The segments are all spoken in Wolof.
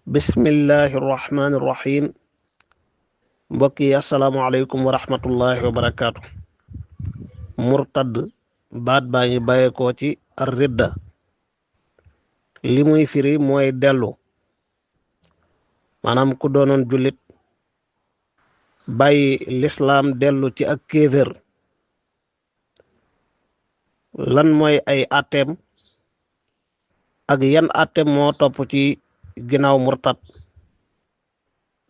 bismillahi irrahmani irrahim mbokk yi asalaamaaleykum wa rahmatullahi wa barakaatu. murtad baat baa ngi bàyyeekoo ci ar ridda li muy firi mooy dellu, maanaam ku doonoon jullit bàyyi lislaam dellu ci ak kéefér. lan mooy ay atteem ak yan atteem moo topp ci ginnaaw murtad,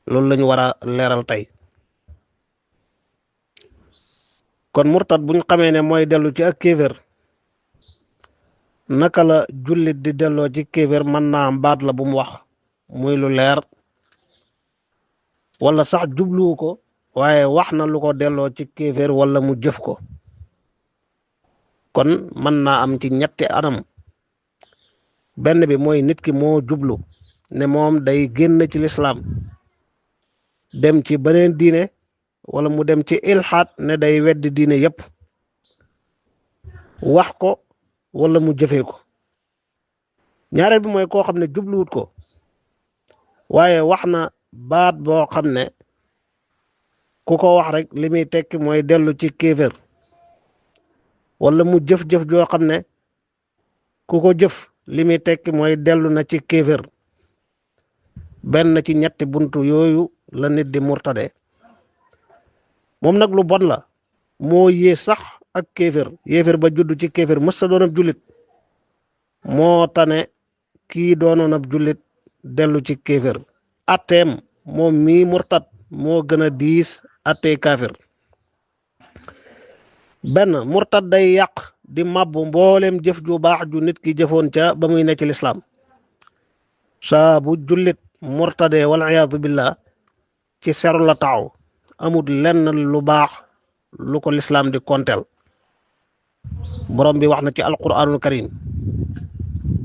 loolu lañu war a leeral tey. kon murtad buñ xamee ne mooy dellu ci ak kéefér, naka la jullit di delloo ci kéefér? mën naa am baat la bu mu wax muy lu leer, wala sax jubluwu ko waaye wax na lu ko delloo ci kéefér wala mu jëf ko. kon mën naa am ci ñetti anam. benn bi mooy nit ki moo jublu ne moom day génn ci lislaam dem ci beneen diine, wala mu dem ci ilxaat ne day weddi diine yépp, wax ko wala mu jëfee ko. ñaareel bi mooy koo xam ne jubluwut ko waaye wax na baat boo xam ne ku ko wax rek li muy tekki mooy dellu ci kéefér, wala mu jëf-jëf joo xam ne ku ko jëf li muy tekki mooy dellu na ci kéefér. benn ci ñetti buntu yooyu la nit di murtade. moom nag lu bon la, moo yées sax ak kéefér. yéefér ba judd ci kéefér mës sa doon ab jullit moo tane kii doonoon ab jullit dellu ci kéefér. atteem moom mii murtad moo gën a diis attee kaafir. benn, murtad day yàq di mabbu mbooleem jëf ju baax ju nit ki jëfoon ca ba muy ne ci lislaam. saa bu jullit murtadee wal iyaadu billah ci seru la taxaw, amul lenn lu baax lu ko lislaam di konteel. borom bi wax na ci alquraanul karim: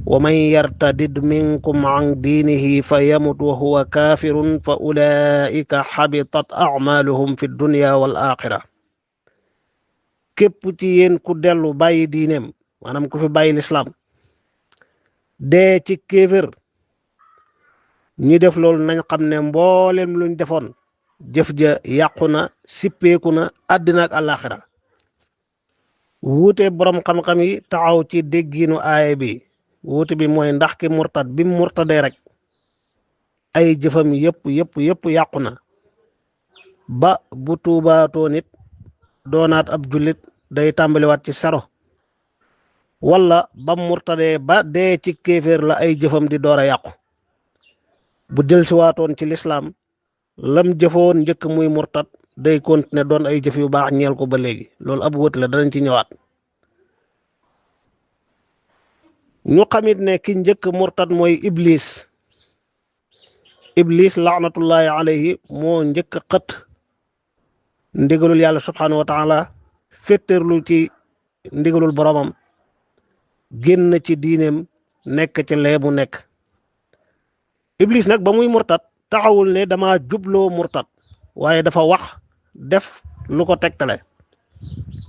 wa man yartadid minkum an diinihi fa yamut wa huwa kaafirun fa ulaika xabitat acmaaluhum fi dunya wal axira. képp ci yéen ku dellu bàyyi diineem, maanaam ku fi bàyyi lislaam dee ci kéefér, ñi def loolu nañ xam ne mboolem luñ defoon jëf ja yàqu na, sippeeku na àddina ak àllaaxira. wuute borom xam-xam yi taxaw ci déggiinu aaya bi. wuute bi mooy ndax ki murtad bi mu murtadee rek ay jëfam yëpp yàqu na ba bu tuubaatoo nit doonaat ab jullit day tàmbaliwaat ci sero, wala ba murtadee ba dee ci kéeféer la ay jëfam di door a yàqu. bu delsiwaatoon ci lislaam lam jëfoon njëkk muy murtad day continuer doon ay jëf yu baax ñeel ko ba léegi. loolu ab wët la, danañ ci ñëwaat. ñu xamit ne ki njëkk murtad mooy iblis laanatullahi alayhi moo njëkk xët ndigalul yàlla subhanahu wa taala, féttéerlu ci ndigalul boromam, génn ci diineem, nekk ci lee mu nekk. iblis nag ba muy murtad taxawul ne dama jubloo murtad, waaye dafa wax def lu ko tegtale.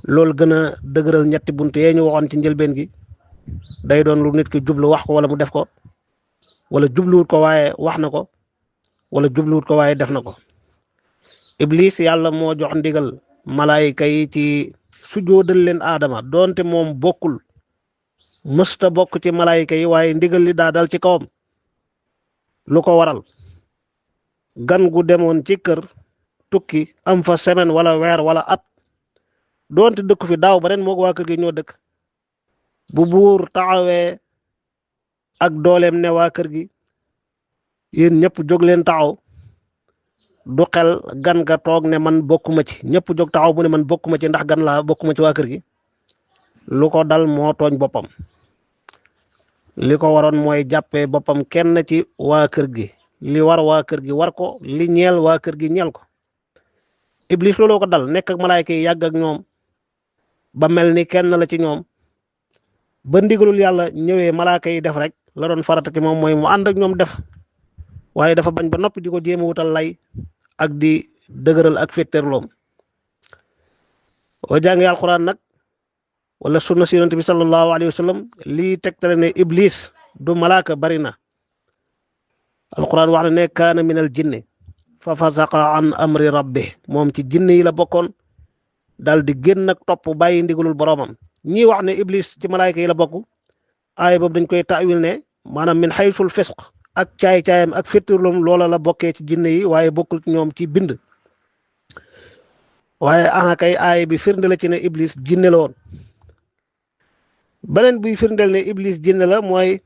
loolu gën a dëgëral ñetti bunt yee ñu waxoon ci njëlbeen gi. day doon lu nit ki jublu wax ko wala mu def ko, wala jubluwut ko waaye wax na ko, wala jubluwut ko waaye def na ko. iblis yàlla moo jox ndigal malaayika yi ci sujjóodal leen aadama, doonte moom bokkul, mësta bokk ci malaayika yi, waaye ndigal li daa dal ci kawam. lu ko waral? gan gu demoon ci kër tukki am fa semaine wala weer wala at, doonte dëkk fi daaw ba ren moog waa kër gi ñoo dëkk. bu buur taxawee ak dooleem ne waa kër gi yéen ñëpp jóg leen taxaw, du xel gan ga toog ne man bokkuma ci. ñëpp jóg taxaw mu ne man bokkuma ci ndax gan laa, bokkuma ci waa kër gi. lu ko dal moo tooñ boppam. li ko waroon mooy jàppee boppam kenn ci waa kër gi. li war waa kër gi war ko, li ñeel waa kër gi ñeel ko. iblis looloo ko dal, nekk ak malaayka yi yàgg ak ñoom ba mel ni kenn la ci ñoom. ba ndigalul yàlla ñëwee malaaka yi def rek la doon farata ci moom mooy mu ànd ak ñoom def, waaye dafa bañ ba noppi di ko jéem a wutal lay ak di dëgëral ak féttéerloom. boo jàngee alxuraan nag wala sunna si yonent bi sallallahu alayhi wa sallam lii tegtale ne iblis du malaaka bari na. alquran wax na ne kaana min al jinni fa fasaqa an amri rabbi moom ci jinne yi la bokkoon dal di génn ak topp bàyyi ndigalul boroomam. ñii wax ne iblis ci malaayka yi la bokk aaya boobu dañ koy taawil ne maanaam min xaysul fisq ak caay-caayam ak féttirlum loola la bokkee ci jinne yi waaye bokkul ci ñoom ci bind. waaye aha kay aaya bi firnde la ci ne iblis jinne la woon. beneen buy firndeel ne iblis jinne la mooy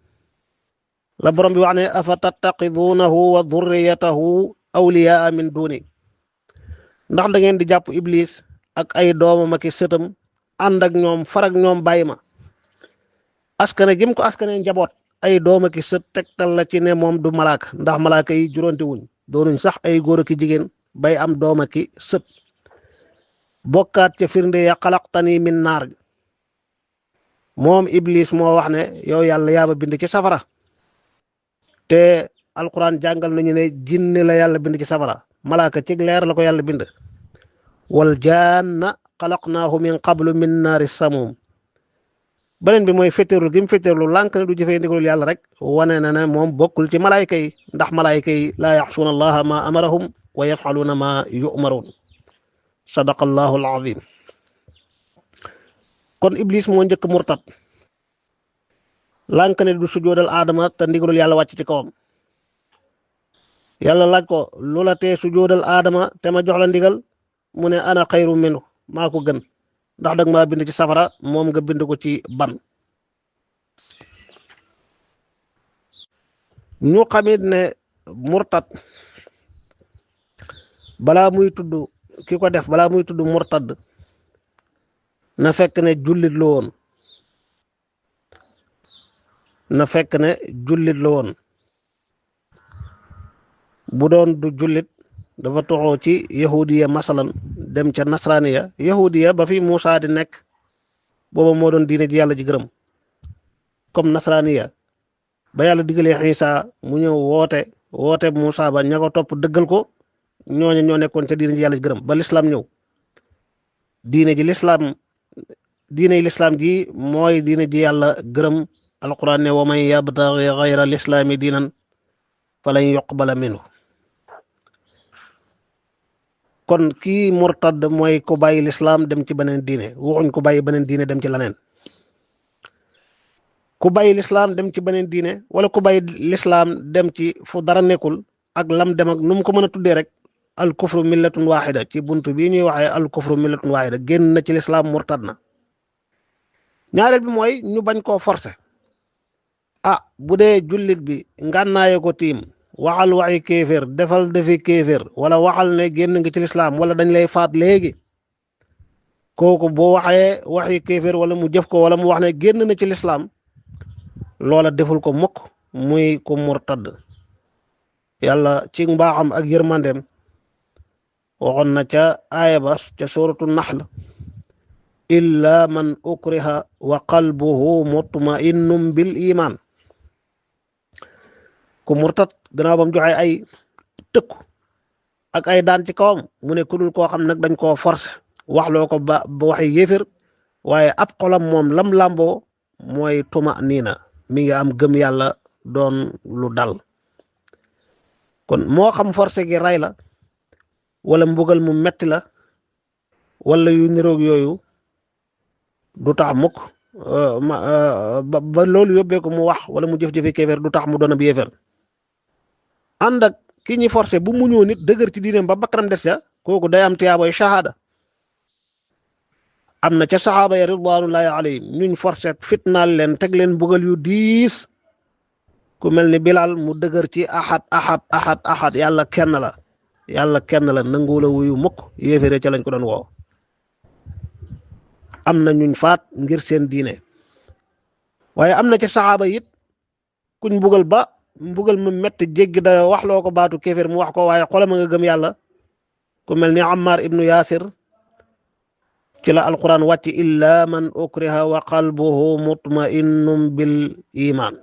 la borom bi wax ne afa tattaxiduunahu wa durriyatahu awliyaa min duni ndax da ngeen di jàpp iblis ak ay doomam ak i sëtam ànd ak ñoom farag ñoom bàyyi ma. askane gim ko askane njaboot ay doom ak i sët tegtal la ci ne moom du malaaka ndax malaaka yi juróonte wuñ doonuñ sax ay góor ak i jigéen bay am doom ak i sët. bokkaat ca firnde ya xalaqtani min naar moom iblis moo wax ne yow yàlla yaa ma bind ci safara te alquran jàngal nañu ne jinne la yàlla bind ci safara malaaka ci leer la ko yàlla bind. wal jaanna xalaqnaahu min qablu min naari samum. beneen bi mooy féttéerlu gi mu féttéerlu lànk ne du jëfee ndigalul yàlla rek wane na ne moom bokkul ci malaayka yi ndax malaayka yi laa yaxsuuna allaha ma amarahum wa yafaluuna ma yu'maruun sadaqa allahu alazim. kon iblis moo njëkk murtat lànk ne du sujoodal aadama te ndigalul yàlla wàcc ci kawam. yàlla laaj ko lu la tee sujoodal aadama te ma jox la ndigal mu ne ana xayru minhu maa ko gën ndax dag maa bind ci safara moom nga bind ko ci ban. ñu xamit ne murtad balaa muy tudd ki ko def balaa muy tudd murtad na fekk ne jullit la woon na fekk ne jullit la woon. bu doon du jullit dafa toxoo ci yahudiya masalan dem ca nasraniya yahudiya ba fi Muusa di nekk booba moo doon diine ji yàlla ji gërëm comme nasraniya ba yàlla digalee Iisa mu ñëw woote Muusa ba ña ko topp dëggal ko ñooñu ñoo nekkoon ca diine ji yàlla ji gërëm ba lislaam ñëw. diine ji lislaam ji mooy diine ji yàlla gërëm. alquran ne wa man yabtaghi ghayra lislaami diinan falan yuqbala minhu. kon kii murtad mooy ku bàyyi lislaam dem ci beneen diine waxuñ ku bàyyi beneen diine dem ci leneen. ku bàyyi lislaam dem ci beneen diine wala ku bàyyi lislaam dem ci fu dara nekkul ak lam dem ak nu mu ko mën a tuddee rek al kufru millatun waxida ci buntu bii ñuy waxee al kufru millatun waxida génn na ci lislaam murtad na. ñaareel bi mooy ñu bañ koo forcer. bu dee jullit bi ngànnaaye ko tiim waxal waxi kéeféer defal defi kéeféer wala waxal ne génn nga ci lislaam wala dañ lay faat léegi kooku boo waxee waxi kéeféer wala mu jëf ko wala mu wax ne génn na ci lislaam loola deful ko mukk muy ko murtad. yàlla ci mbaaxam ak yërmandeem waxoon na ca aaya ba ca suuratu naxl illa man ukriha wa qalbuhu mutma'innun bil iman. ku murtat gannaaw bam joxe ay tëkku ak ay daan ci kawam mu ne ku dul koo xam nag dañ koo forcé waxloo ko ba waxi yéefér waaye ab xolam moom lam làmboo mooy tuma niina mi ngi am gëm yàlla doon lu dal. kon moo xam forcé gi ray la wala mbugal mu metti la wala yu niroog yooyu du tax mukk ba loolu yóbbee ko mu wax wala mu jëf-jëfi kéeféer du tax mu doon ab yéeféer. ànd ak ki ñi forcé bu mu ñëw nit dëgër ci diineem ba bakkanam des ca kooku day am tiyaaboy shahada. am na ca saxaaba ya ridwanullahi alayhim ñuñ forcé fitnaal leen teg leen mbugal yu diis ku mel ni Bilal mu dëgër ci ahad yàlla kenn la nangu la wuyu mukk yéeféere ca lañ ko doon woo. am na ñuñ faat ngir seen diine waaye am na ca saxaaba it kuñ mbugal mu metti jéggi da wax loo ko baatu kéeféer mu wax ko waaye xolam a nga gëm yàlla ku mel ni Ammar ibnu Yaasir ci la alquran wàcc illa man ukriha wa qalbuhu mutma'innun bil iman.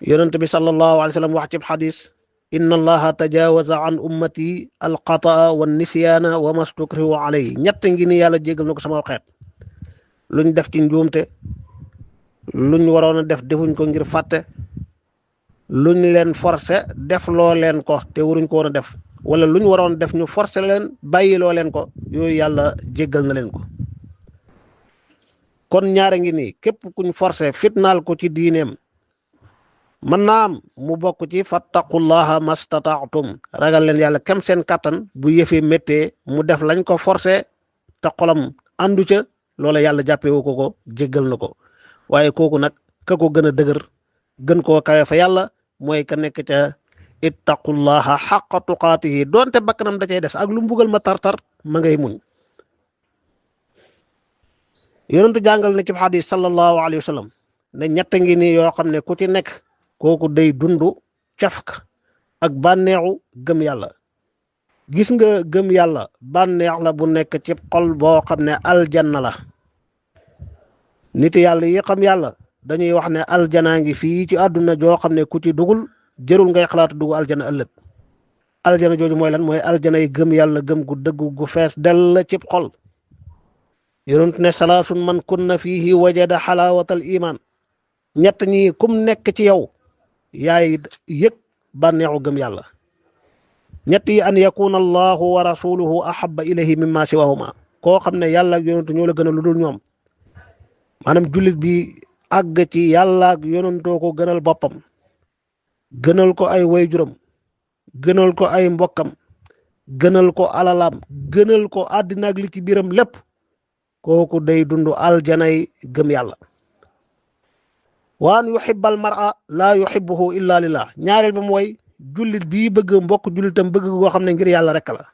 yonent bi sallallahu alayhi wa sallam wax ci xadis inna allaha tajawaza an ummati alqataa wa nisyaana wa mastukrihu alayhi ñett ngi ni yàlla jégal na ko sama xeet luñ def ci njuumte luñ waroon a def defuñ ko ngir fàtte luñ leen forcé def loo leen ko te waruñ ko woon a def wala luñ waroon def ñu forcé leen bàyyi loo leen ko yooyu yàlla jéggal na leen ko. kon ñaare ngi nii képp kuñ forcé fitnaal ko ci diineem mën naa am mu bokk ci fattaqullaha mastataatum ragal leen yàlla kem seen kàttan bu yëfee méttee mu def lañ ko forcé te xolam àndu ca loola yàlla jàppewu ko jéggal na ko waaye kooku nag ka ko gën a dëgër gën koo kawe fa yàlla mooy ka nekk ca ittaqullaha xaqa tuqaatihi doonte bakkanam da cay des ak lu mbugal ma tartar ma ngay muñ. yonentu jàngal na ci xadis sallallahu alayhi wa sallam ne ñett ngi nii yoo xam ne ku ci nekk kooku day dundu cafka ak bànneexu gëm yàlla. gis nga gëm yàlla bànneex la bu nekk ci xol boo xam ne aljanna la. nit yàlla yi xam yàlla dañuy wax ne aljanaa ngi fii ci àdduna joo xam ne ku ci dugul jërul ngay xalaatu dugg aljana ëllëg. aljana jooju mooy lan mooy aljana yi gëm yàlla gëm gu dëggu gu fees dell ci xol. yonent ne salaasun man kunna fiihi wajada xalaawatal iman ñett ñi kum nekk ci yow yaay yëg bànneexu gëm yàlla. ñett yi an yakuna allahu wa rasuluhu ahabba ilayhi mimma siwahuma koo xam ne yàlla ak yonentu ñoo la gën a lu dul ñoom maanaam jullit bi àgg ci yàlla ak yonentoo ko gënal boppam gënal ko ay wayjuram gënal ko ay mbokkam gënal ko alalam gënal ko àddina ak li ci biiram lépp kooku day dund aljanay gëm yàlla. waan yuhibbal mar'a laa yuhibbuhu illa lillah ñaareel ba mooy jullit bii bëgg mbokk jullitam bëgg goo xam ne ngir yàlla rek la.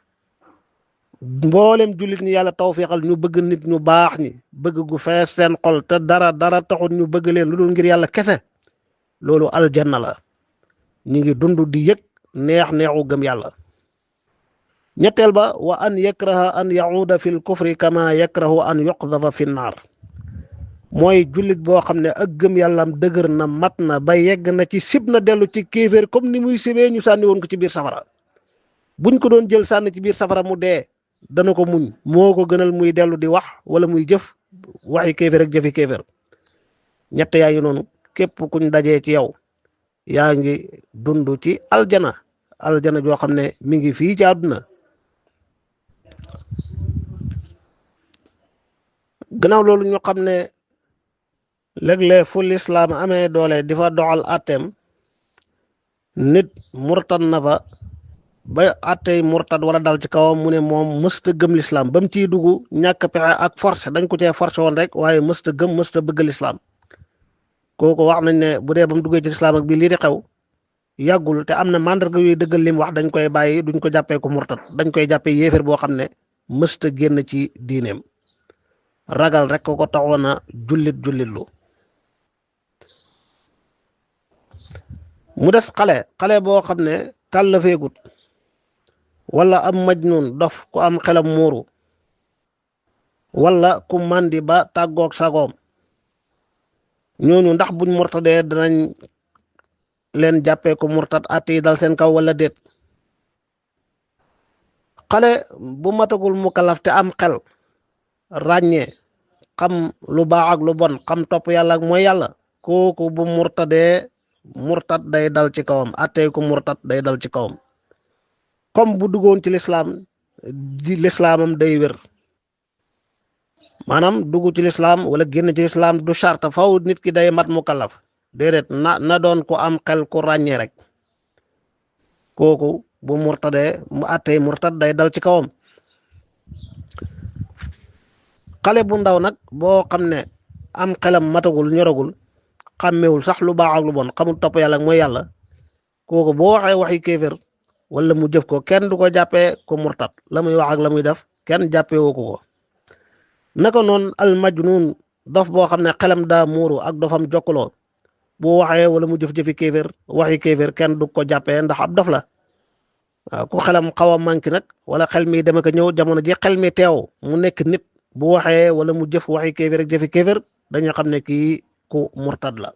mboolem jullit ñi yàlla tawfiixal ñu bëgg nit ñu baax ñi bëgg gu fees seen xol te dara taxut ñu bëgg leen lu dul ngir yàlla kese loolu aljanna la ñi ngi dund di yëg neexu gëm yàlla. ñetteel ba wa an yakraha an yauda fi l kufri kama yakrahu an yuqdafa fi naar mooy jullit boo xam ne ak gëm yàllam dëgër na mat na ba yegg na ci sib na dellu ci kéeféer comme ni muy sibee ñu sànni woon ko ci biir safara. buñ ko doon jël sànni ci biir safara mu dee dana ko muñ moo ko gënal muy dellu di wax wala muy jëf waxi kéeféer ak jëfi kéeféer. ñett yaa ngi noonu képp kuñ dajee ci yow yaa ngi dund ci aljana joo xam ne mi ngi fii ci àdduna. gannaaw loolu ñu xam ne léeg-léeg fu lislaam amee doole di fa doxal atteem nit murtad na fa ba attey murtad wala dal ci kawam mu ne moom mësta gëm lislaam ba mu ciy dugg ñàkk pexe ak force dañ ko cee forcé woon rek waaye mësta gëm mësta bëgg lislaam kooku wax nañ ne bu dee ba mu duggee ci lislaam ak bii lii di xew yàggul te am na mandarga yuy dëggal lim wax dañ koy bàyyi duñ ko jàppee ko murtad dañ koy jàppee yéeféer boo xam ne mësta génn ci diineem ragal rek ko taxoon a jullitlu mu des xale boo xam ne kàllafeegut wala am majnun dof ku am xelam muuru wala ku màndi ba tàggoog sagoom ñooñu ndax buñ murtadee danañ leen jàppee ko murtad àtte yi dal seen kaw wala déet. xale bu matagul mukallaf te am xel ràññee xam lu baax ak lu bon xam topp yàlla ak mooy yàlla kooku bu murtadee murtad day dal ci kawam àtte ko murtad day dal ci kawam comme bu duggoon ci lislaam di lislaamam day wér. maanaam dugg ci lislaam wala génn ci lislaam du charte faw nit ki day mat mukallaf déedéet na doon ko am xel ku ràññee rek kooku bu murtadee mu àttee murtad day dal ci kawam. xale bu ndaw nag boo xam ne am xelam matagul ñoragul xàmmewul sax lu baax ak lu bon xamul topp yàlla ak mooy yàlla kooku boo waxee waxi kéefér wala mu jëf ko kenn du ko jàppee ko murtad la muy wax ak la muy def kenn jàppee woo ko naka noonu al majnun dof boo xam ne xelam daa muuru ak dofam jokkaloo bu waxee wala mu jëf-jëfi kéefér waxi kéefér kenn du ko jàppee ndax ab dof la. waaw ku xelam xaw a manqué nag wala xel mi dem ak ñëw jamono ji xel mi teew mu nekk nit bu waxee wala mu jëf waxi kéefér ak jëfi kéefér dañu xam ne kii ku murtad la.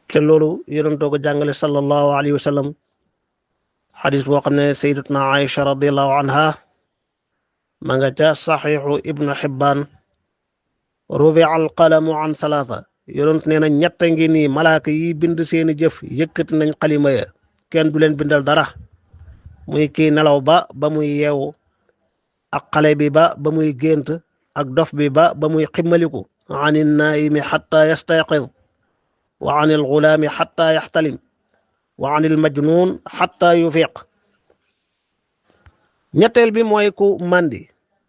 te loolu yonentoo ko jàngale sallallahu alayhi wa sallam xadis boo xam ne sayyidatuna Aïcha radiallahu anha ma nga ca saxiixu ibnu Xibbaan rufi'a alqalamu an salaasa yonent nee na ñett ngi nii malaaka yi bind seeni jëf yëkkati nañ xalima ya kenn du leen bindal dara muy kii nelaw ba muy yeewu ak xale bi ba muy gént ak dof bi ba muy ximmaliku anil naimi xatta yastayqid wa anil gulaami xatta yaxtalim wa anil majnun xatta yufiq ñetteel bi mooy ku màndi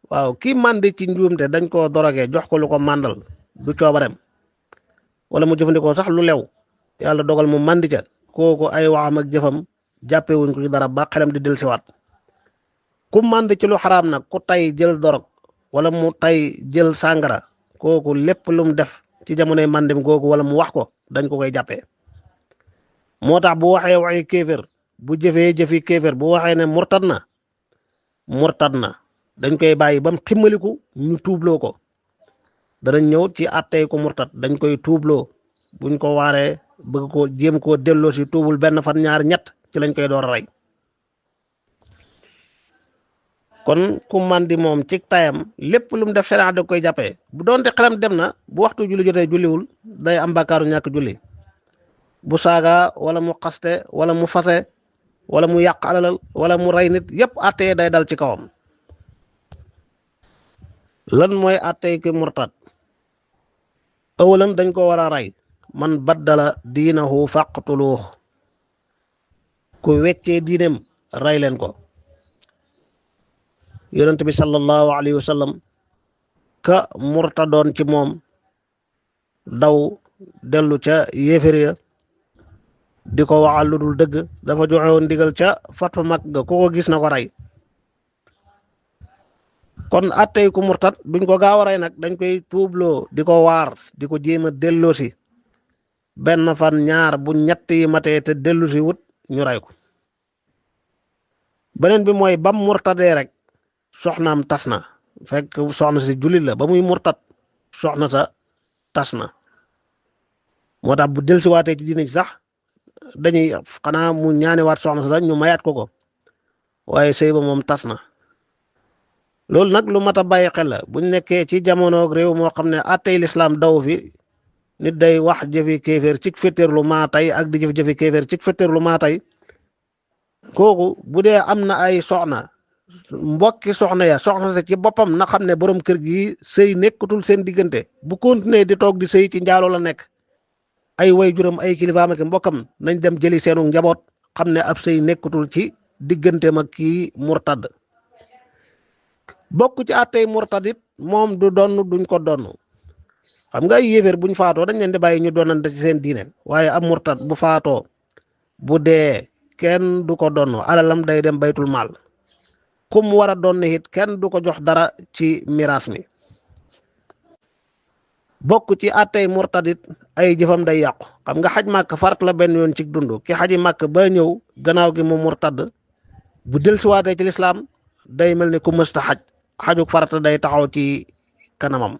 waaw kii màndi ci njuumte dañ koo dorogee jox ko lu ko màndal du coobarem wala mu jëfandikoo sax lu lew yàlla dogal mu màndi ca kooku ay waxam ak jëfam jàppewuñ ko ci dara ba xelam di dellusiwaat ku màndi ci lu xaraam nag ku tay jël dorog wala mu tay jël sàngara kooku lépp lu mu def ci jamonoy màndim googu wala mu wax ko dañ ko koy jàppee moo tax bu waxee waxi kéefér bu jëfee jëfi kéefér bu waxee ne murtad na dañ koy bàyyi ba mu ximmaliku ñu tuubloo ko danañ ñëw ci àttee ko murtad dañ koy tuubloo buñ ko waaree bëgg ko jéem koo delloo si tuubul benn fan ñaar ñett ci lañ koy door a rey kon ku màndi moom ci tayam lépp lu mu def sariya da koy jàppee bu doonte xelam dem na bu waxtu julli jotee julliwul day am bàkkaaru ñàkk julli bu saaga wala mu xaste wala mu fase wala mu yàq alalal wala mu rey nit yépp àttee day dal ci kawam lan mooy àttee ki murtad awalan dañ ko war a rey man baddala diinahu faqtuluh ku weccee diineem rey leen ko yonent bi sallallahu alayhi wa sallam ka murtadoon ci moom daw dellu ca yéefér ya di ko waxal lu dul dëgg dafa joxe woon ndigal ca fatu mag ga ku ko gis na ko rey kon attey ku murtad duñ ko gaaw a rey nag dañ koy tuubloo di ko waar di ko jéem a delloosi benn fan ñaar bu ñett yi matee te dellusi wut ñu rey ko beneen bi mooy bam murtadee rek soxnaam tas na fekk soxna si jullit la ba muy murtad soxna sa tas na moo tax bu dellusiwaatee ci diine ci sax dañuy xanaa mu ñaaniwaat soxna sa ñu mayaat ko waaye sëy ba moom tas na loolu nag lu mat a bàyyi xel la buñ nekkee ci jamonoog réew moo xam ne attey lislaam daw fi nit day wax jëfi kéeféer ci féttéerlu maa tey ak di jëf jëfi kéeféer ci féttéerlu maa tey kooku bu dee am na ay soxna mbokki soxna ya soxna sa ci boppam na xam ne borom kër gi sëy nekkatul seen diggante bu continuer di toog di sëy ci njaaloo la nekk ay way juram ay kilifaam ak mbokkam nañ dem jëli seenu njaboot xam ne ab sëy nekkatul ci digganteem ak kii murtad bokk ci àttey murtad it moom du donn duñ ko donn xam nga ay yéeféer buñ faatoo dañ leen di bàyyi ñu doonante ci seen diine waaye ab murtad bu faatoo bu dee kenn du ko donn alalam day dem baytul maal kum war a doon it kenn du ko jox dara ci miraas mi bokk ci àttey murtadit ay jëfam day yàqu xam nga xaj màkk farat la benn yoon ci dund ki xaji màkk ba ñëw gannaaw gi mu murtad bu dellusiwaatee ci lislaam day mel ni ku mësta xajuk farata day taxaw ci kanamam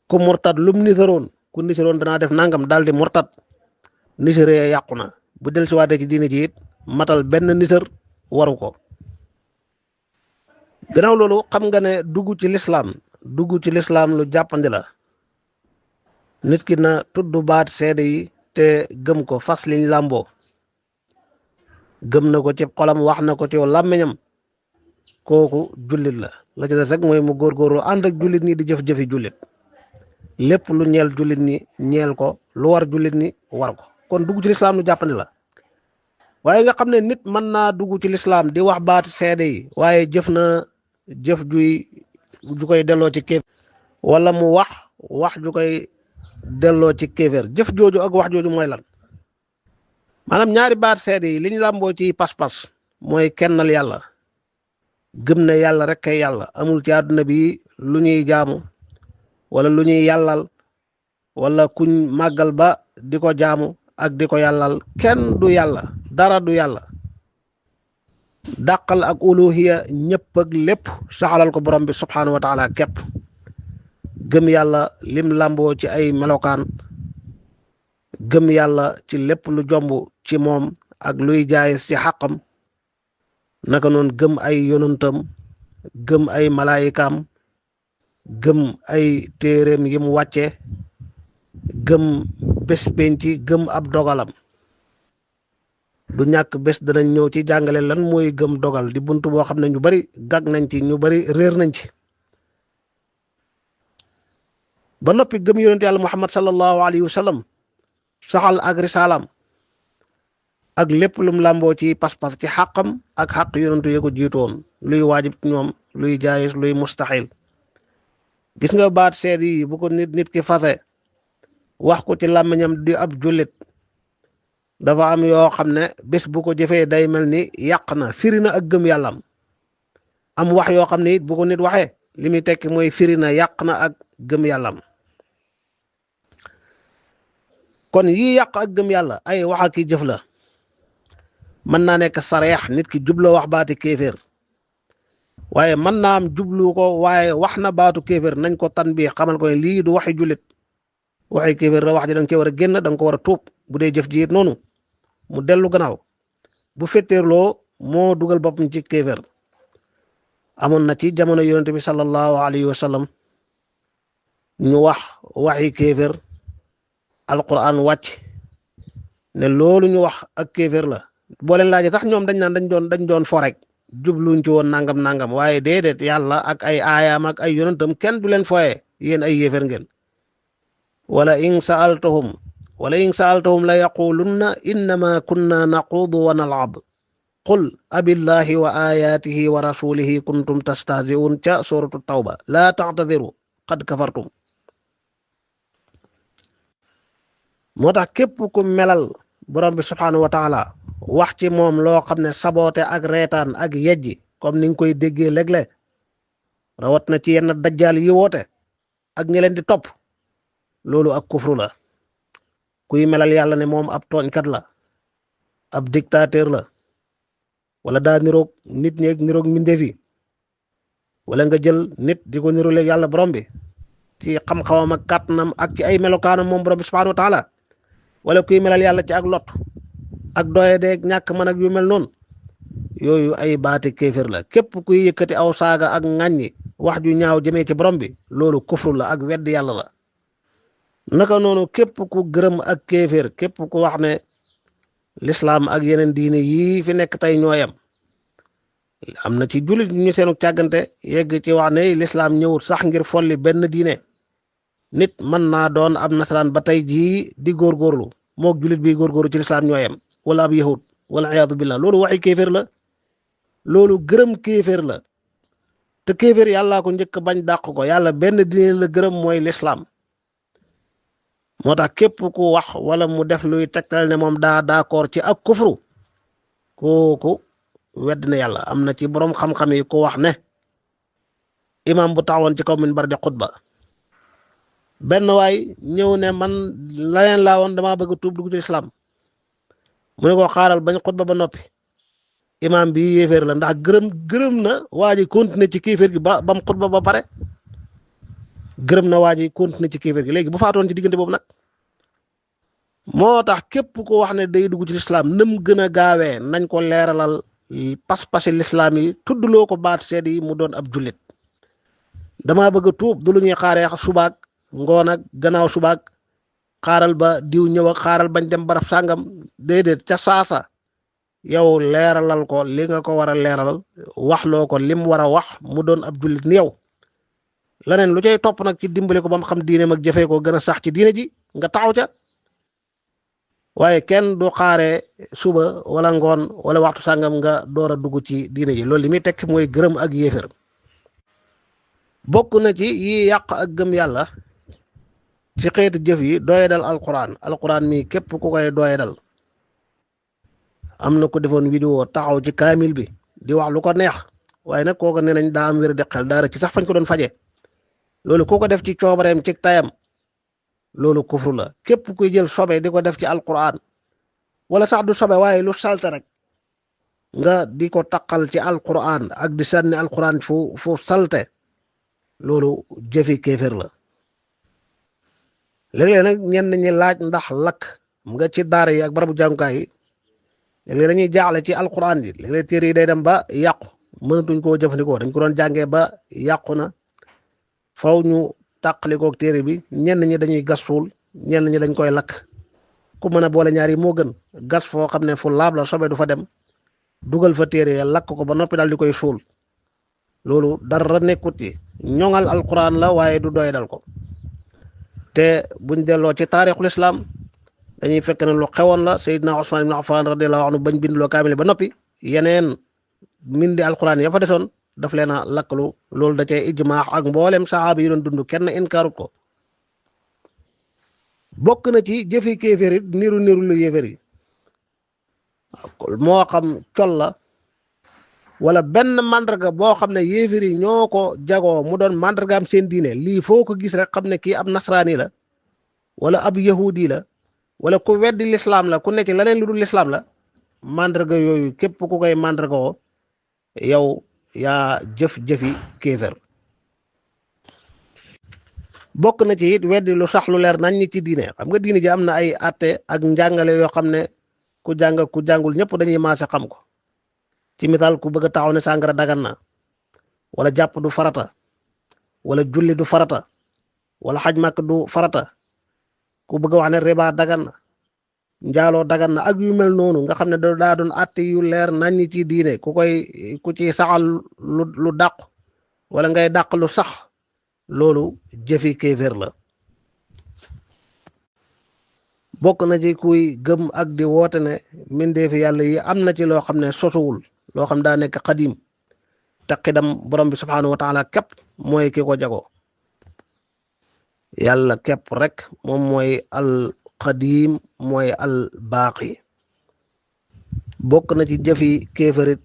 ku murtad lum nisaroon ku nisaroon danaa def nangam daal di murtad nisaree yàqu na bu dellusiwaatee ci diine ji it matal benn nisar waru ko gannaaw loolu xam nga ne dugg ci lislaam lu jàppandi la nit ki na tudd baat seede yi te gëm ko fas liñ làmboo gëm na ko ci xolam wax na ko ci làmmiñam kooku jullit la ci des rek mooy mu góorgóorlu ànd ak jullit ñi di jëf-jëfi jullit lépp lu ñeel jullit ñi ñeel ko lu war jullit ñi war ko kon dugg ci lislaam lu jàppandi la waaye nga xam ne nit mën naa dugg ci lislaam di wax baat seede yi waaye jëf na jëf ju koy delloo ci kéeféer wala mu wax ju koy delloo ci kéeféer jëf jooju ak wax jooju mooy lan maanaam ñaari baat seede yi liñ làmboo ci pas-pas mooy kennal yàlla gëm ne yàlla rek kay yàlla amul ci àdduna bi lu ñuy jaamu wala lu ñuy yàllal wala kuñ màggal ba di ko jaamu ak di ko yàllal kenn du yàlla dara du yàlla dàqal ak uluhiya ñëpp ak lépp saxalal ko borom bi subhanahu wa taala képp gëm yàlla lim làmboo ci ay melokaan gëm yàlla ci lépp lu jomb ci moom ak luy jaayis ci xàqam naka noonu gëm ay yonantam gëm ay malaayikaam gëm ay téeréem yi mu wàcce gëm bés penci gëm ab dogalam. du ñàkk bés danañ ñëw ci jàngale lan mooy gëm dogal di bunt boo xam ne ñu bari gàgg nañ ci ñu bari réer nañ ci. ba noppi gëm yonent yàlla muhammad sallallahu alayhi wa sallam saxal ak risaalam ak lépp lum làmboo ci pas-pas ci xàqam ak xàq yonentu yee ko jiitoon luy waajib ñoom luy jaayis luy mustaxil. gis nga baat seede yi bu ko nit ki fase wax ko ci làmmiñam di ab jullit dafa am yoo xam ne bés bu ko jëfee day mel ni yàq na firi na ak gëm yàllam. am wax yoo xam ne it bu ko nit waxee li muy tekki mooy firi na yàq na ak gëm yàllam. kon yi yàq ak gëm yàlla ay wax ak i jëf la. mën naa nekk sareex nit ki jubloo wax baati kéeféer waaye mën naa am jublu ko waaye wax na baatu kéeféer nañ ko tan bi xamal ko ne lii du waxi jullit waxi kéeféer la wax ji da nga cee war a génn da nga ko war a tuub bu dee jëf ji it noonu mu dellu gannaaw bu fetteerloo moo dugal boppam ci kéeféer. amoon na ci jamono yonent bi sallallahu alayhi wa sallam ñu wax waxi kéeféer alquran wàcc ne loolu ñu wax ak kéeféer la. boo leen laajee sax ñoom dañ naan dañ doon fo rek jubluñ ci woon nangam waaye déedéet yàlla ak ay aayaam ak ay yonentam kenn du leen foye yéen ay yéeféer ngeen. wala in saaltahum la yaqulunna innama kunna naquudu wa nal'ab qul abillahi wa ayatihi wa rasulihi kuntum tastahzi'un ca suratu tawba laa ta'tadiru qad kafartum. moo tax képp ku melal borom bi subhanahu wa taala wax ci moom loo xam ne saboote ak reetaan ak yejji comme ni nga koy déggee léeg-léeg rawat na ci yenn dajjaal yi woote ak ñi leen di topp loolu ak kufru la. kuy melal yàlla ne moom ab tooñkat la ab dictateur la wala daa niroog nit ñeeg niroog mbindeef yi wala nga jël nit di ko niroleeg yàlla borom bi ci xam-xamam ak kàttanam ak ci ay melokaanam moom borom bi subhanahu wa taala wala kuy melal yàlla ci ak lot ak doye deeg ñàkk man ak yu mel noonu yooyu ay baati kéefér la. képp kuy yëkkati aw saaga ak ŋàññi wax ju ñaaw jëmee ci borom bi loolu kufru la ak wedd yàlla la. naka noonu képp ku gërëm ak kéeféer képp ku wax ne lislaam ak yeneen diine yii fi nekk tey ñooyam. am na ci jullit ñu seenu càggante yegg ci wax ne lislaam ñëwut sax ngir folli benn diine. nit mën naa doon ab nasaraan ba tey jii di góorgóorlu mook jullit bi góorgóorlu ci lislaam ñooyam wala ab yahud wala iyaadu billah loolu waxi kéeféer la. loolu gërëm kéeféer la te kéeféer yàllaa ko njëkk bañ dàq ko yàlla benn diine la gërëm mooy lislaam. moo tax képp ku wax wala mu def luy tegtal ne moom daa d'accord ci ak kufru kooku wedd na yàlla. am na ci boroom xam-xam yi ku wax ne imam bu taxawoon ci kaw minbar di xutba benn waay ñëw ne man la leen laa woon damaa bëgg tuub dugg ci islam mu ne ko xaaral bañ xutba ba noppi imam bi yéeféer la ndax gërëm na waa ji continuer ci kéeféer gi bam xutba ba pare gërëm na waa ji continuer ci kéeféer gi léegi bu faatoon ci diggante boobu nag. moo tax képp ko wax ne day dugg ci lislaam nam gën a gaawee nañ ko leeralal pas-pasi lislaam yi tuddloo ko baat seede yi mu doon ab jullit. damaa bëgg a tuub du lu ñuy xaaree subaak ngoon ak gannaaw subaak xaaral ba diw ñëw ak xaaral bañ dem barab sàngam déedéet ca saasa yow leeralal ko li nga ko war a leeralal waxloo ko lim war a wax mu doon ab jullit ni yow. leneen lu cay topp nag ci dimbali ko ba mu xam diineem ak jëfee ko gën a sax ci diine ji nga taxaw ca waaye kenn du xaaree suba wala ngoon wala waxtu sàngam nga door a dugg ci diine ji loolu li muy tekki mooy gërëm ak yéefér. bokk na ci yi yàq ak gëm yàlla ci xeetu jëf yi doyadal alquran mi képp ku koy doyadal. am na ko defoon vidéo taxaw ci kaamil bi di wax lu ko neex waaye nag kooku nee nañ daa am wér di xel daara ci sax fañ ko doon faje loolu ku ko def ci coobareem ci tayam loolu kufru la. képp kuy jël sobe di ko def ci alquran wala sax du sobe waaye lu salte rek nga di ko taqal ci alquran ak di sànni alquran fu salte loolu jëfi kéefér la. léeg-léeg nag ñenn ñi laaj ndax lakk nga ci daara yi ak barabu jàngukaay yi léeg-léeg dañuy jaaxle ci alquran yi léeg-léeg téere yi day dem ba yàqu mënatuñ koo jëfandikoo dañ ko doon jàngee ba yàqu na faw ñu tàqalikook téere bi ñenn ñi dañuy gas suul ñenn ñi dañ koy lakk ku mën a boole ñaar yi moo gën gas foo xam ne fu laab la sobe du fa dem dugal fa téere ya lakk ko ba noppi daal di koy suul loolu dara nekkut ci ñoŋal alquran la waaye du doy dal ko te buñ delloo ci taarixul islam dañuy fekk ne lu xewoon la Seydina Usmaan ibn Affan radiyallahu anhu bañ bindloo kaamil ba noppi yeneen mbindi alquran ya fa desoon daf leen a lakkalu loolu da cee ijmaax ak mboolem saxaaba yi doon dund kenn inkaarut ko bokk na ci jëfi kéeféer it niru lu yéeféer yi moo xam col la wala benn mandarga boo xam ne yéeféer yi ñoo ko jagoo mu doon mandargaam seen diine lii foo ko gis rek xam ne kii ab nasraani la wala ab yahudi la wala ku weddi lislaam la ku nekk ci leneen lu dul lislaam la mandarga yooyu képp ku koy mandarga woo yow yaa jëf-jëfi kéeféer bokk na ci it weddi lu sax lu leer nañ ñi ci diine xam nga diine ji am na ay atte ak njàngale yoo xam ne ku jàng ku jàngul ñëpp dañuy maase xam ko ci misaal ku bëgg a taxaw ne sàngara dagan na wala jàpp du farata wala julli du farata wala xaj màkk du farata ku bëgg a wax ne riba dagan na njaaloo dagan na ak yu mel noonu nga xam ne daa doon atte yu leer nañ ñi ci diine ku ci saxal lu dàq wala ngay dàq lu sax loolu jëfi kéeféer la bokk na ci kuy gëm ak di woote ne mbindeefi yàlla yi am na ci loo xam ne sosuwul loo xam daa nekk xadim te xidam borom bi subhaanahu wa taala képp mooy ki ko jago yàlla képp rek moom mooy al xadim mooy al baaqi bokk na ci jëfi kéeférit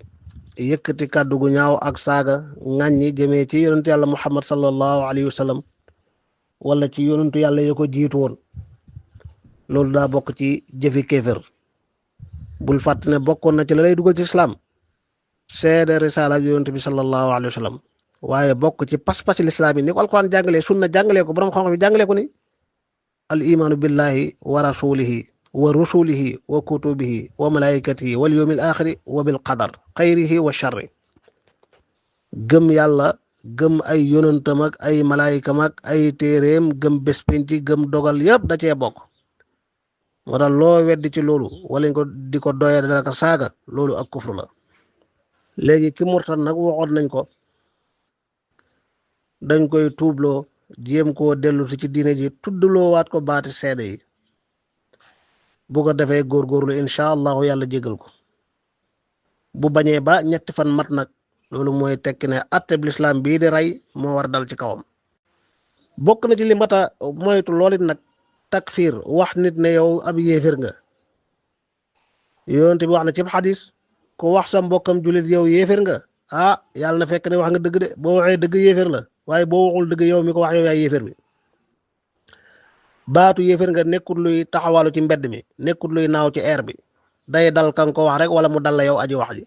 yëkkati kàddu gu ñaaw ak saaga ŋàññi jëmee ci yonentu yàlla muhammad sallallahu alayhi wa sallam wala ci yonentu yàlla ya ko jiitu woon loolu daa bokk ci jëfi kéefér bul fàtt ne bokkoon na ci la lay dugal ci islam seede risaala ak yonent bi sallallahu alayhi wa sallam waaye bokk ci pas-pas lislaam yi ni ko alquran jàngalee sunna jàngalee ko borom xam-xam yi jàngalee ko ni al imaanu billahi wa rasulihi wa rusulihi wa kutubihi wa malaikatihi wal yawmil axiri wa bil qadar xayrihi wa sharri gëm yàlla gëm ay yonantam ak ay malaayikam ak ay téeréem gëm bés penci gëm dogal yëpp da cee bokk moo tax loo weddi ci loolu wala nga di ko doya daka saaga loolu ak kufru la léegi ki murtad nag waxoon nañ ko dañ koy tuubloo jéem koo dellu ci diine ji tuddloo waat ko baati seede yi bu ko defee góorgóorlu incha allahu yàlla jégal ko bu bañee ba ñetti fan mat nag loolu mooy tekki ne atteb lislaam bii di rey moo war dal ci kawam bokk na ci li mata moytu loolit nag takfir wax nit ne yow ab yéefér nga yonent bi wax na ci xadis ku wax sa mbokkam julit yow yéefér nga yàlla na fekk ne wax nga dëgg de boo waxee dëgg yéefér la waaye boo waxul dëgg yow mi ko wax yow yaay yéefér bi baatu yéefér nga nekkul luy taxawalu ci mbedd mi nekkul luy naaw ci air bi day dal kan ko wax rek wala mu dal la yow aji wax ji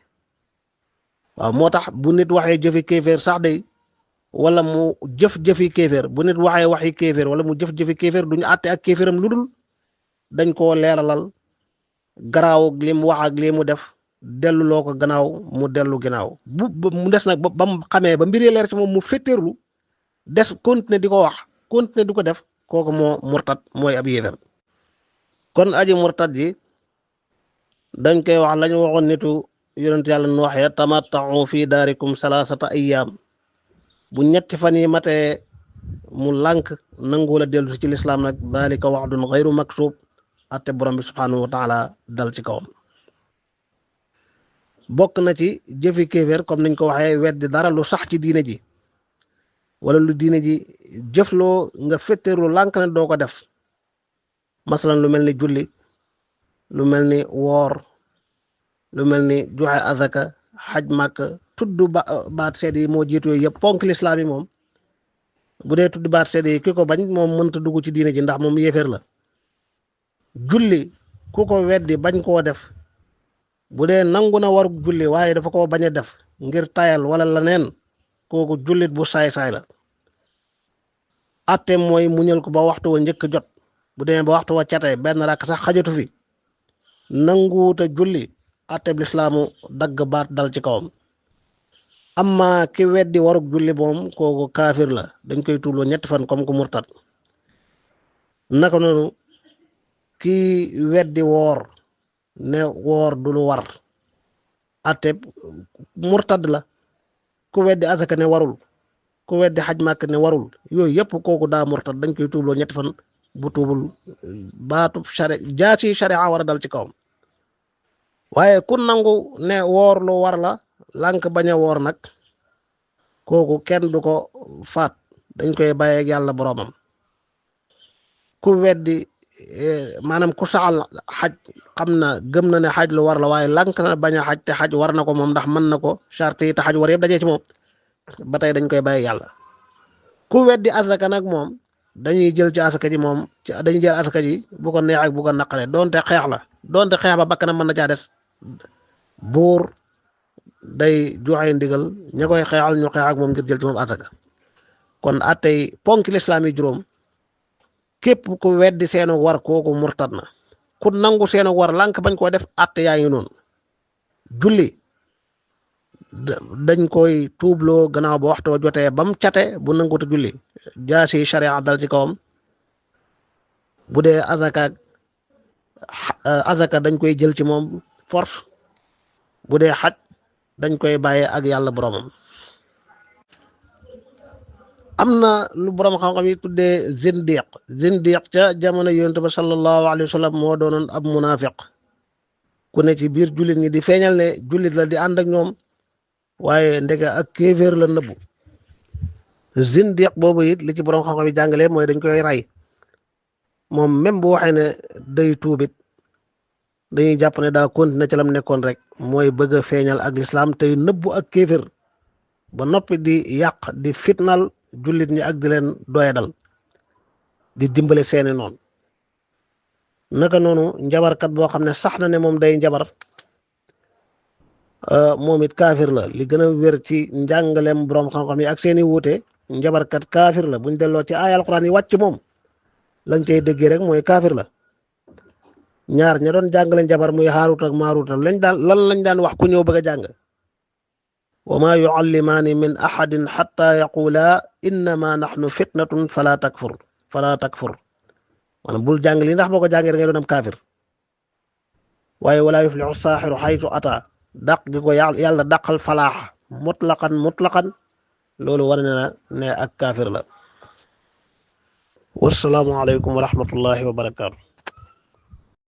waaw moo tax bu nit waxee jëfi kéeféer sax day wala mu jëf-jëfi kéeféer bu nit waxee waxi kéeféer wala mu jëf-jëfi kéeféer duñu àtte ak kéeféeram lu dul dañ koo leeralal garaaw li mu wax ak li mu def dellu loo ko gannaaw mu dellu gannaaw mu des nag ba mu xamee ba mbiri leer ci moom mu fetteerlu des continuer di ko wax continuer di ko def kooku moo murtad mooy ab yéeféer kon aji murtad ji dañ koy wax lañu waxoon nitu yonent yàlla nu waxee tamatta'u fi daarikum salaasata ayyaam bu ñetti fan yi matee mu lànk nangu la dellu ci lislaam nag daalika wa'dun ghayru maksuub atte borom bi subhaanahu wa taala dal ci kawam bokk na ci jëfi kéeféer comme niñ ko waxee weddi dara lu sax ci diine ji wala lu diine ji jëfloo nga fetteerlu lànk ne doo ko def masalan lu mel ni julli lu mel ni woor lu mel ni joxe azaka xaj màkk tudd baat seede yi moo jiitu yooyu yëpp ponk lislaam yi moom bu dee tudd baat seede yi ki ko bañ moom mënta dugg ci diine ji ndax moom yéeféer la julli ku ko weddi bañ koo def bu dee nangu na warug julli waaye dafa ko bañ a def ngir tayal wala leneen kooku jullit bu saay-saay la atte mooy muñal ko ba waxtu wa njëkk jot bu demee ba waxtu wa catee benn rakk sax xajatu fi nanguuta julli atteb lislaamu dagg baat dal ci kawam amma ki weddi warug julli moom kooku kaafir la dañ koy tuubloo ñetti fan comme ku murtad naka noonu ki weddi woor ne woor du lu war atte murtad la ku weddi asaka ne warul ku weddi xaj màkk ne warul yooyu yëpp kooku daa murtad dañ koy tuubloo ñetti fan bu tuubul baatu jaasi sharia war a dal ci kawam waaye ku nangu ne woor lu war la lànk bañ a woor nag kooku kenn du ko faat dañ koy bàyyeeg yàlla boroomam ku weddi maanaam ku saxal xaj xam na gëm na ne xaj lu war la waaye lànk na bañ a xaj te xaj war na ko moom ndax mën na ko charte yi te xaj war yëpp dajee ci moom ba tey dañ koy bàyyi yàlla ku weddi asaka nag moom dañuy jël ci asaka ji moom dañuy jël asaka ji bu ko neex ak bu ko naqaree donte xeex la donte xeex ba bakkanam mën na caa des buur day joxe ndigal ña koy xeexal ñu xeex ak moom ngir jël ci moom asaka kon attey ponki lislaam yi juróom képp ku weddi seenu war kooku murtad na ku nangu seenu war lànk bañ koo def atte yaa ngi noonu julli dañ koy tuubloo gannaaw ba waxtoo jotee bam cate bu nanguta julli jaasi sharia dal ci kawam bu dee azaka dañ koy jël ci moom force bu dee xaj dañ koy bàyyee ak yàlla boromam am na lu borom xam-xam yi tuddee zindiq ca jamono yonent ba sallallahu alayhi wa sallam moo doonoon ab munafiq ku ne ci biir jullit ñi di feeñal ne jullit la di ànd ak ñoom waaye ndeke ak kéeféer la nëbbu zindiq boobu it li ci borom xam-xam yi jàngalee mooy dañ koy rey moom même bu waxee ne day tuubit dañuy jàpp ne daa continuer ci lam nekkoon rek mooy bëgg a feeñal ak lislaam tey nëbbu ak kéeféer ba noppi di yàq di fitnal jullit ñi ak di leen doyadal di dimbale seeni noonu naka noonu njabarkat boo xam ne sax na ne moom day njabar moom it kaafir la li gën a wér ci njàngaleem borom xam-xam yi ak seeni wuute njabarkat kaafir la buñ delloo ci aaya alquran yi wàcc moom lañ cay déggee rek mooy kaafir la ñaar ña doon jàngale njabar muy Haaruut ak Maaruut lan lañ daan wax ku ñëw bëgg a jàng wa maa yuallimaani min ahadin xatta yaqula innama naxnu fitnatun fala takfur maanaam bul jàng li ndax boo ko jàngee da ngay doon am kaafir waaye wala yuflixu saaxiru xaytu ata dàq gi ko yàlla dàqal falaax mutlaqan loolu war na ne ak kaafir la wasalaamu aleykum wa rahmatullahi wa barakaatu